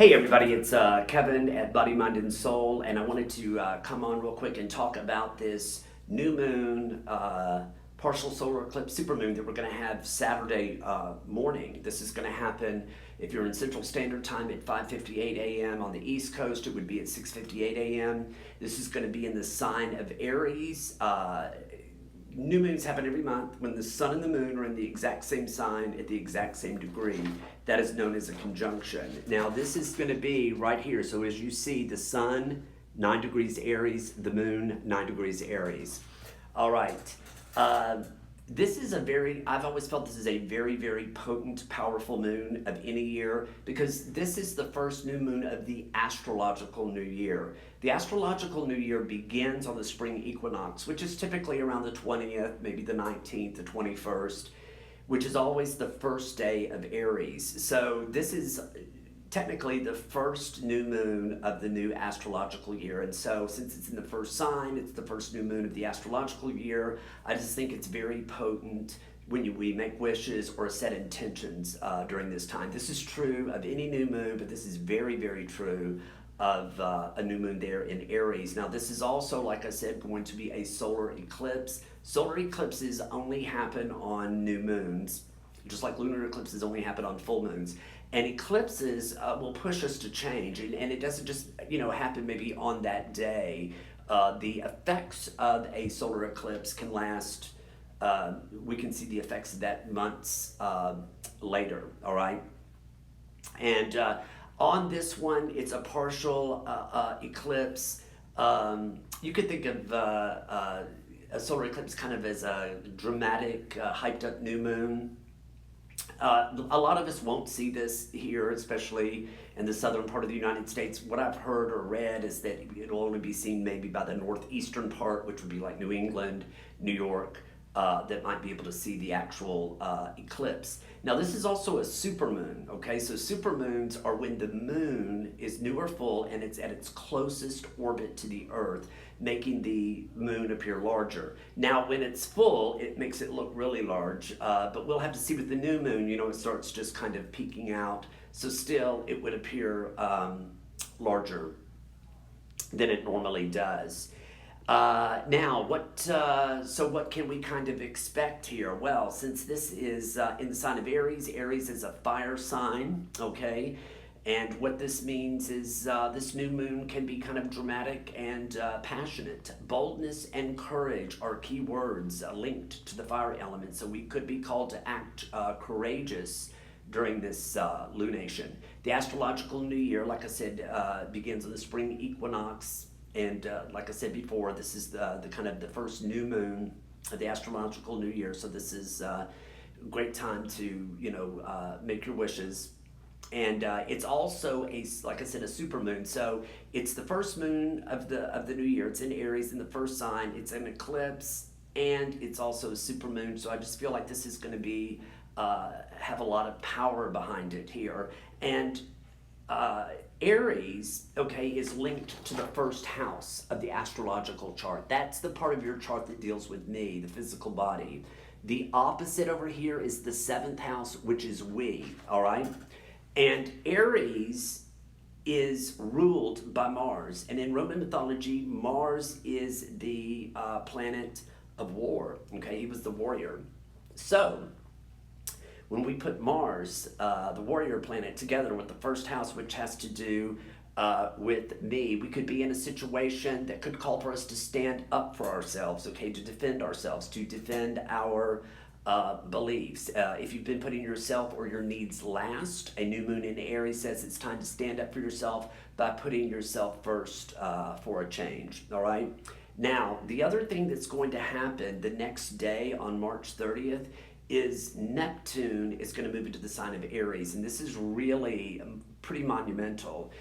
Hey everybody, it's Kevin at Body, Mind, and Soul, and I wanted to come on real quick and talk about this new moon, partial solar eclipse, supermoon that we're going to have Saturday morning. This is going to happen if you're in Central Standard Time at 5:58 a.m. On the East Coast, it would be at 6:58 a.m. This is going to be in the sign of Aries. New moons happen every month when the sun and the moon are in the exact same sign at the exact same degree. That is known as a conjunction. Now, this is going to be right here. So, as you see, the sun, 9 degrees Aries, the moon, 9 degrees Aries. All right. This is I've always felt this is a very, very potent, powerful moon of any year because this is the first new moon of the astrological new year. The astrological new year begins on the spring equinox, which is typically around the 20th, maybe the 19th, the 21st, which is always the first day of Aries. So this is technically the first new moon of the new astrological year. And so since it's in the first sign, it's the first new moon of the astrological year, I just think it's very potent when we make wishes or set intentions during this time. This is true of any new moon, but this is very, very true of a new moon there in Aries. Now, this is also, like I said, going to be a solar eclipse. Solar eclipses only happen on new moons, just like lunar eclipses only happen on full moons. And eclipses will push us to change, and it doesn't just happen maybe on that day. The effects of a solar eclipse can last. We can see the effects of that months later. All right, and on this one, it's a partial eclipse. You could think of a solar eclipse kind of as a dramatic, hyped up new moon. A lot of us won't see this here, especially in the southern part of the United States. What I've heard or read is that it'll only be seen maybe by the northeastern part, which would be like New England, New York, that might be able to see the actual eclipse. Now, this is also a supermoon, okay? So supermoons are when the moon is new or full and it's at its closest orbit to the Earth, making the moon appear larger. Now, when it's full, it makes it look really large, but we'll have to see with the new moon, it starts just kind of peeking out. So still, it would appear larger than it normally does. Now, what can we kind of expect here? Well, since this is in the sign of Aries, Aries is a fire sign, okay? And what this means is this new moon can be kind of dramatic and passionate. Boldness and courage are key words linked to the fire element, so we could be called to act courageous during this lunation. The astrological new year, like I said, begins on the spring equinox. And like I said before, this is the kind of the first new moon of the astrological new year. So this is a great time to make your wishes. And it's also like I said, a supermoon. So it's the first moon of the new year. It's in Aries in the first sign. It's an eclipse, and it's also a supermoon. So I just feel like this is going to be have a lot of power behind it here. And Aries, okay, is linked to the first house of the astrological chart. That's the part of your chart that deals with me, the physical body. The opposite over here is the 7th house, which is we, all right? And Aries is ruled by Mars. And in Roman mythology, Mars is the planet of war, okay? He was the warrior. So, when we put Mars, the warrior planet, together with the first house, which has to do with me, we could be in a situation that could call for us to stand up for ourselves, okay, to defend ourselves, to defend our beliefs. If you've been putting yourself or your needs last, a new moon in Aries says it's time to stand up for yourself by putting yourself first for a change, all right? Now, the other thing that's going to happen the next day on March 30th is Neptune is going to move into the sign of Aries. And this is really pretty monumental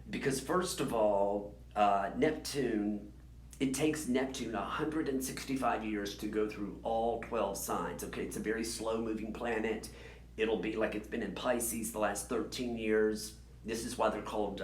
because, first of all, it takes Neptune 165 years to go through all 12 signs. Okay, it's a very slow-moving planet. It'll be like it's been in Pisces the last 13 years. This is why they're called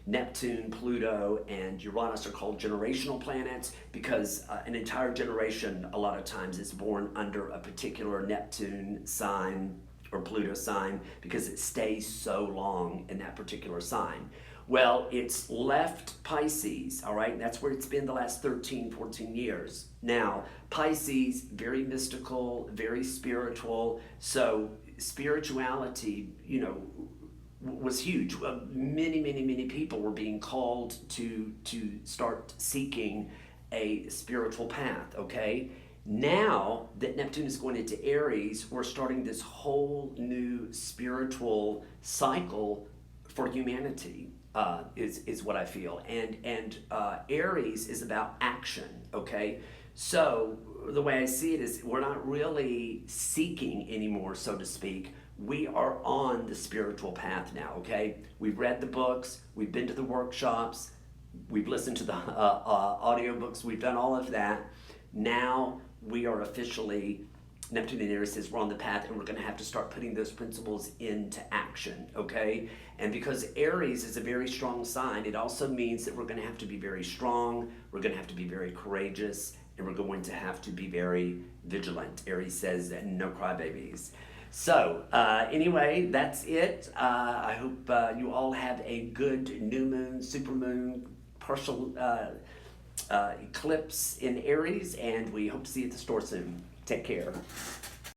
Neptune, Pluto, and Uranus are called generational planets because an entire generation, a lot of times, is born under a particular Neptune sign or Pluto sign because it stays so long in that particular sign. Well, it's left Pisces, all right? That's where it's been the last 13, 14 years. Now, Pisces, very mystical, very spiritual. So spirituality, was huge. Many people were being called to start seeking a spiritual path, okay? Now that Neptune is going into Aries, we're starting this whole new spiritual cycle for humanity, is what I feel. And Aries is about action, okay? So the way I see it is we're not really seeking anymore, so to speak. We are on the spiritual path now, okay? We've read the books, we've been to the workshops, we've listened to the audiobooks, we've done all of that. Now we are officially, Neptune and Aries says we're on the path, and we're going to have to start putting those principles into action, okay? And because Aries is a very strong sign, it also means that we're going to have to be very strong, we're going to have to be very courageous, and we're going to have to be very vigilant. Aries says no crybabies. So anyway, that's it. I hope you all have a good new moon, supermoon, partial eclipse in Aries, and we hope to see you at the store soon. Take care.